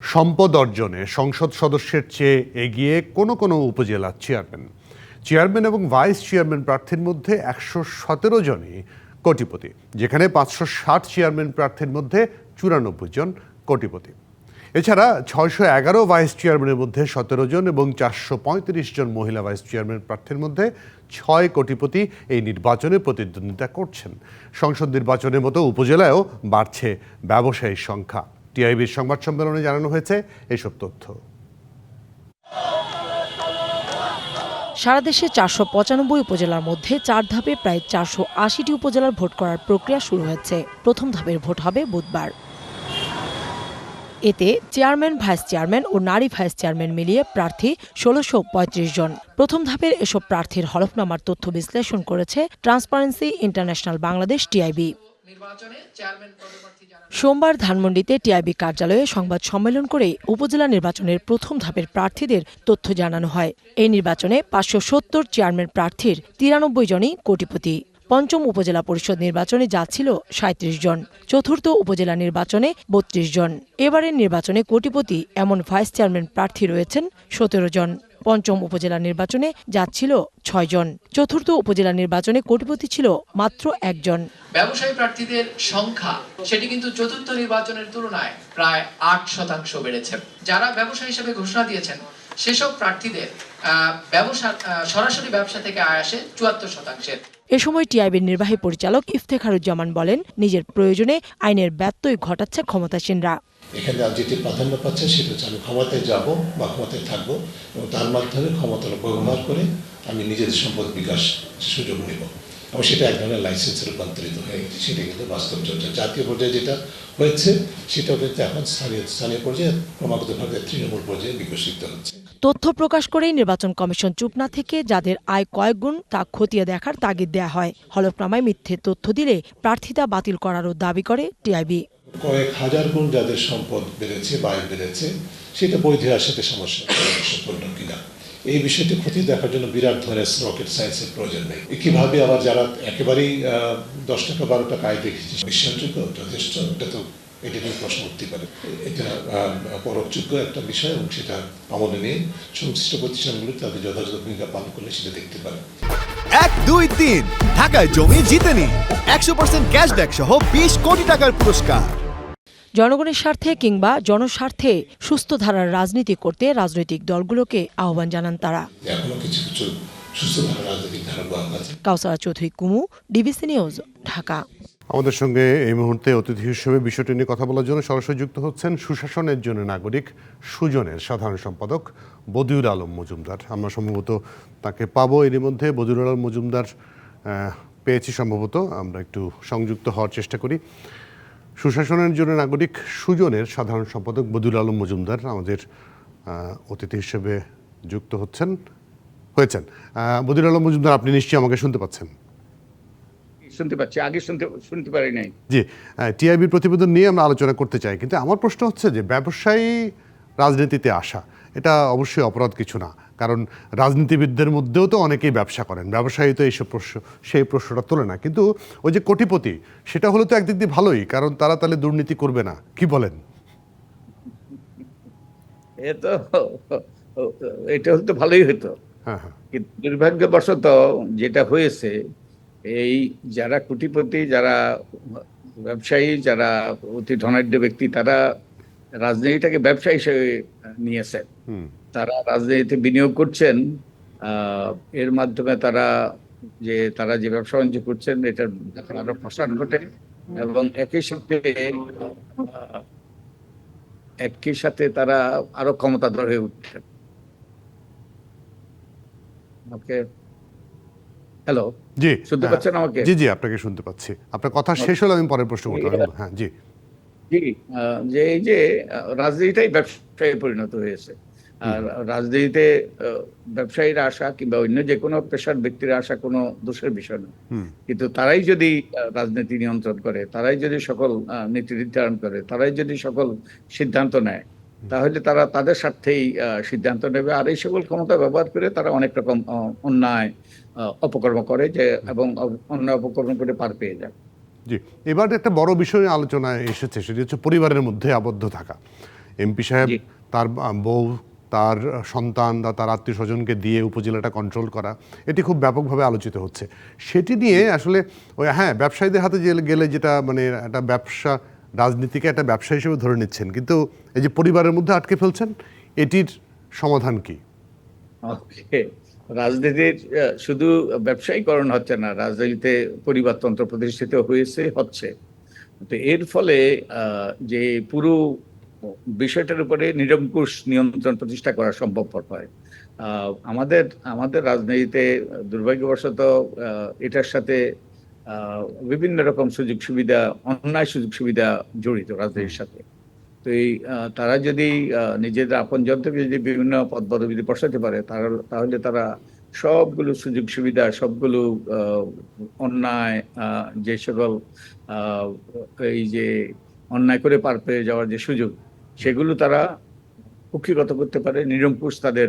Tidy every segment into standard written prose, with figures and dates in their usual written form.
সম্পদ অর্জনে সংসদ সদস্যের চেয়ে এগিয়ে কোনো কোনো উপজেলা চেয়ারম্যান এবং ভাইস চেয়ারম্যান প্রার্থীর মধ্যে ১১৭ জনই কোটিপতি, যেখানে ৫৬০ চেয়ারম্যান প্রার্থীর মধ্যে ৯৪ জন কোটিপতি। এছাড়া ৬১১ ভাইস চেয়ারম্যানের মধ্যে ১৭ জন এবং ৪৩৫ জন মহিলা ভাইস চেয়ারম্যান প্রার্থীর মধ্যে ৬ কোটিপতি এই নির্বাচনে প্রতিদ্বন্দ্বিতা করছেন। সংসদ নির্বাচনের মতো উপজেলায়ও বাড়ছে ব্যবসায়ীর সংখ্যা। টিআইবির সংবাদ সম্মেলনে জানানো হয়েছে এসব তথ্য। সারা দেশে ৪৯৫ উপজেলার মধ্যে ৪ ধাপে প্রায় ৪৮০টি উপজেলার ভোট করার প্রক্রিয়া শুরু হয়েছে। প্রথম ধাপের ভোট হবে বুধবার। এতে চেয়ারম্যান, ভাইস চেয়ারম্যান ও নারী ভাইস চেয়ারম্যান মিলিয়ে প্রার্থী ১৬৩৫ জন। প্রথম ধাপের এসব প্রার্থীর হলফনামার তথ্য বিশ্লেষণ করেছে ট্রান্সপারেন্সি ইন্টারন্যাশনাল বাংলাদেশ টিআইবি। সোমবার ধানমন্ডিতে টিআইবি কার্যালয়ে সংবাদ সম্মেলন করে উপজেলা নির্বাচনের প্রথম ধাপের প্রার্থীদের তথ্য জানানো হয়। এই নির্বাচনে ৫৭০ চেয়ারম্যান প্রার্থীর ৯৩ জনই কোটিপতি। পঞ্চম উপজেলা পরিষদ নির্বাচনে যাচ্ছিল ৩৭ জন, চতুর্থ উপজেলা নির্বাচনে ৩২ জন। এবারের নির্বাচনে কোটিপতি এমন ভাইস চেয়ারম্যান প্রার্থী রয়েছেন ১৭ জন। পঞ্চম উপজেলা নির্বাচনে যাচ্ছিল ৬ জন, চতুর্থ উপজেলা নির্বাচনে কোটিপতি ছিল মাত্র ১ জন। ব্যবসায়ী প্রার্থীদের সংখ্যা সেটি কিন্তু চতুর্থ নির্বাচনের তুলনায় প্রায় ৮% বেড়েছে। যারা ব্যবসায়ী হিসেবে ঘোষণা দিয়েছেন সেসব প্রার্থীদের সরাসরি ব্যবসা থেকে আয় আসে ৭৪%। এ সময় টিআইবির নির্বাহী পরিচালক ইফতেখারুজ্জামান বলেন, নিজের প্রয়োজনে আইনের ব্যত্যয় ঘটাচ্ছে ক্ষমতাসীনরা। এখানে যেটি প্রাধান্য পাচ্ছে সেটা হচ্ছে আমি ক্ষমতায় যাব বা ক্ষমতায় থাকবো এবং তার মাধ্যমে ক্ষমতার ব্যবহার করে আমি নিজের সম্পদ বিকাশ সুযোগ নেব এবং সেটা এক ধরনের লাইসেন্সে রূপান্তরিত হয়ে গেছে। সেটা কিন্তু বাস্তব চর্চা। জাতীয় পর্যায়ে যেটা হয়েছে সেটাও কিন্তু এখন স্থানীয় পর্যায়ে ক্রমাগতভাবে তৃণমূল পর্যায়ে বিকশিত হচ্ছে। তথ্য প্রকাশ করেই নির্বাচন কমিশন চুপ না থেকে যাদের আয় কয়েক গুণ তা খতিয়ে দেখার তাগিদ দেয়া হয়। হলফনামায় মিথ্যে তথ্য দিলে প্রার্থিতা বাতিল করারও দাবি করে টিআইবি। কয়েক হাজার গুণ যাদের সম্পদ বেড়েছে বা আয় বেড়েছে সেটা বৈধ হওয়ার সাথে সমস্যা কিনা এই বিষয়টি খতিয়ে দেখার জন্য বিরাট ধরনের রকেট সায়েন্সের প্রয়োজন নেই। কিভাবে আবার যারা একেবারেই ১০ টাকা ১২ টাকা আয় দেখেছে বিশ্বাসযোগ্য যথেষ্ট, এটা তো এটা নিয়ে প্রশ্ন উঠতে পারে। এটা পরোক্ষযোগ্য একটা বিষয় এবং সেটা আমলে নিয়ে সংশ্লিষ্ট প্রতিষ্ঠানগুলো তাদের যথাযথ ভূমিকা পালন করলে সেটা দেখতে পারে। ১, ২, ৩ ঢাকায় জমি জিতে নিন ১০০% ক্যাশব্যাক সহ ২০ কোটি টাকার পুরস্কার। জনগণের স্বার্থে কিংবা জনস্বার্থে সুস্থ ধারার রাজনীতি করতে রাজনৈতিক দলগুলোকে আহ্বান জানান তারা। এখনো কিছু কিছু সুস্থ ধারার রাজনৈতিক ধারা আছে। কাউসারা চৌধুরী কুমু, ডিবিসি নিউজ, ঢাকা। আমাদের সঙ্গে এই মুহূর্তে অতিথি হিসেবে বিষয়টি নিয়ে কথা বলার জন্য সরাসরি যুক্ত হচ্ছেন সুশাসনের জন্য নাগরিক সুজনের সাধারণ সম্পাদক বদিউল আলম মজুমদার। আমরা সম্ভবত তাকে পাবো এরই মধ্যে। বদিউল আলম মজুমদার পেয়েছি সম্ভবত, আমরা একটু সংযুক্ত হওয়ার চেষ্টা করি। সুশাসনের জন্য নাগরিক সুজনের সাধারণ সম্পাদক বদিউল আলম মজুমদার আমাদের অতিথি হিসেবে যুক্ত হয়েছেন। বদিউল আলম মজুমদার, আপনি নিশ্চয়ই আমাকে শুনতে পাচ্ছেন? শুনতে পাচ্ছি, আগে শুনতে পারি নাই। জি, টিআইবির প্রতিবেদন নিয়ে আমরা আলোচনা করতে চাই, কিন্তু আমার প্রশ্ন হচ্ছে যে ব্যবসায়ী রাজনীতিতে আসা এটা অবশ্যই অপরাধ কিছু না, কারণ রাজনীতিবিদদের মধ্যেও তো অনেকেই ব্যবসা করেন, ব্যবসায়ী তো এইসব সেই প্রশ্নটা তোলে না। কিন্তু ওই যে কোটিপতি, সেটা হলে তো একদিক দিয়ে ভালোই, কারণ তারা তাহলে দুর্নীতি করবে না। কি বলেন? এটা হলে তো ভালোই হতো। হ্যাঁ, কিন্তু দুর্ভাগ্যবশত যেটা হয়েছে, এই যারা কোটিপতি, যারা ব্যবসায়ী, যারা অতি ধনাঢ্য ব্যক্তি, তারা রাজনীতিটাকে ব্যবসা হিসেবে নিয়েছেন। তারা রাজনীতিতে বিনিয়োগ করছেন, এর মাধ্যমে তারা যে ব্যবসা বাণিজ্য করছেন এটার আরো প্রসার ঘটে এবং একই সাথে তারা আরো ক্ষমতাধর হয়ে উঠছেন। হ্যালো, জি শুনতে পাচ্ছেন আমাকে? জি, আপনাকে শুনতে পাচ্ছি। আপনার কথা শেষ হলে আমি পরের প্রশ্ন করতে পারবো। হ্যাঁ, জি। যে এই যে রাজনীতিটাই ব্যবসায় পরিণত হয়েছে, আর রাজনীতিতে ব্যবসায়ীরা আসা কিংবা অন্য যে কোনো পেশার ব্যক্তিরা আসা কোনো দোষের বিষয় নয়, কিন্তু তারাই যদি রাজনীতি নিয়ন্ত্রণ করে, তারাই যদি সকল নীতি নির্ধারণ করে, তারাই যদি সকল সিদ্ধান্ত নেয়, তাহলে তারা তাদের স্বার্থেই সিদ্ধান্ত নেবে। আর এই সকল ক্ষমতা ব্যবহার করে তারা অনেক রকম অন্যায় অপকর্ম করে এবং অন্যায় অপকর্ম করে পার পেয়ে যায়। জি, এবার একটা বড় বিষয় আলোচনায় এসেছে, সেটি হচ্ছে পরিবারের মধ্যে আবদ্ধ থাকা। এমপি সাহেব জি। তার বউ, তার সন্তান বা তার আত্মীয় স্বজনকে দিয়ে উপজেলাটা কন্ট্রোল করা, এটি খুব ব্যাপকভাবে আলোচিত হচ্ছে। সেটি নিয়ে আসলে ওই ব্যবসায়ীদের হাতে গেলে যেটা মানে একটা ব্যবসা, রাজনীতিকে একটা ব্যবসা হিসেবে ধরে নিচ্ছেন, কিন্তু এই যে পরিবারের মধ্যে আটকে ফেলছেন, এটির সমাধান কি? ওকে, রাজনীতির শুধু ব্যবসায়ীকরণ হচ্ছে না, রাজনীতিতে পরিবারতন্ত্র প্রতিষ্ঠিত হচ্ছে। তো এর ফলে যে পুরো বিষয়টার উপরে নিরঙ্কুশ নিয়ন্ত্রণ প্রতিষ্ঠা করা সম্ভবপর হয়। আমাদের আমাদের রাজনীতিতে দুর্ভাগ্যবশত এটার সাথে বিভিন্ন রকম সুযোগ সুবিধা, অন্যায় সুযোগ সুবিধা জড়িত রাজনীতির সাথে। তো এই তারা যদি নিজেদের আপনজন থেকে যদি বিভিন্ন পদ পদবিতে বসাতে পারে, তাহলে তারা সবগুলো সুযোগ সুবিধা, সবগুলো আহ, অন্যায়, যে সকল আহ, এই যে অন্যায় করে পার পেয়ে যাওয়ার যে সুযোগ, সেগুলো তারা কুক্ষিগত করতে পারে, নিরঙ্কুশ তাদের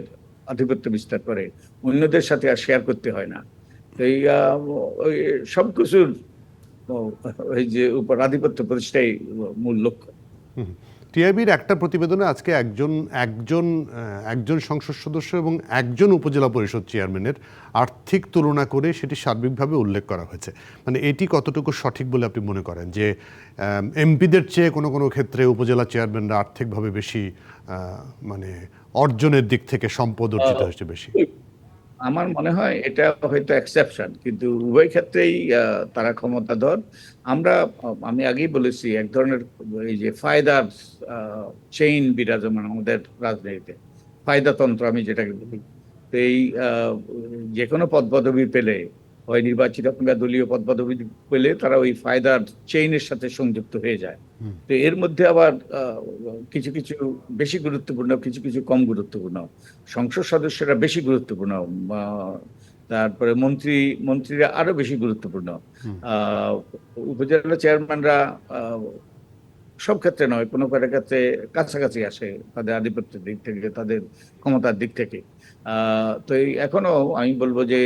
আধিপত্য বিস্তার করে, অন্যদের সাথে আর শেয়ার করতে হয় না। তো এই ওই সবকিছুর ওই যে উপর আধিপত্য প্রতিষ্ঠাই মূল লক্ষ্য। টিআইবির একটা প্রতিবেদনে আজকে একজন একজন একজন সংসদ সদস্য এবং একজন উপজেলা পরিষদ চেয়ারম্যানের আর্থিক তুলনা করে সেটি সার্বিকভাবে উল্লেখ করা হয়েছে। মানে এটি কতটুকু সঠিক বলে আপনি মনে করেন যে এমপিদের চেয়ে কোনো কোনো ক্ষেত্রে উপজেলা চেয়ারম্যানরা আর্থিকভাবে বেশি মানে অর্জনের দিক থেকে সম্পদ অর্জিত হচ্ছে বেশি? আমার মনে হয় এটা হয়তো এক্সেপশন, কিন্তু উভয় ক্ষেত্রেই তারা ক্ষমতাধর। আমি আগেই বলেছি, এক ধরনের এই যে ফায়দার চেইন বিরাজমান আমাদের রাজনীতিতে, ফায়দাতন্ত্র আমি যেটাকে বলি। তো এই যে কোনো পদ পদবি পেলে, হয় নির্বাচিত কিংবা দলীয় পদ পদবি পেলে, তারা ওই ফায়দার চেইনের সাথে সংযুক্ত হয়ে যায়। তো এর মধ্যে আবার কিছু কিছু বেশি গুরুত্বপূর্ণ, কিছু কিছু কম গুরুত্বপূর্ণ। সংসদ সদস্যরা বেশি গুরুত্বপূর্ণ, তারপরে মন্ত্রীরা আরো বেশি গুরুত্বপূর্ণ। আহ উপজেলা চেয়ারম্যানরা সব ক্ষেত্রে নয়, কোনো কোনো ক্ষেত্রে কাছাকাছি আসে তাদের আধিপত্যের দিক থেকে, তাদের ক্ষমতার দিক থেকে। তো এই এখনো আমি বলবো যে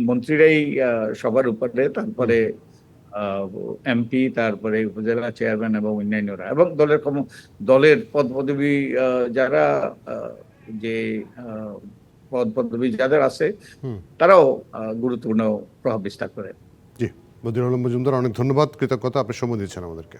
মন্ত্রীরাই সবার উপরে, তারপরে এমপি, তারপরে উপজেলা চেয়ারম্যান এবং অন্যান্যরা, এবং দলের পদ পদবি যারা যে পদ পদবি যাদের আছে, তারাও গুরুত্বপূর্ণ প্রভাব বিস্তার করে। জি, বদিউল আলম মজুমদার, অনেক ধন্যবাদ, কৃতজ্ঞতা, আপনি সময় দিচ্ছেন আমাদেরকে।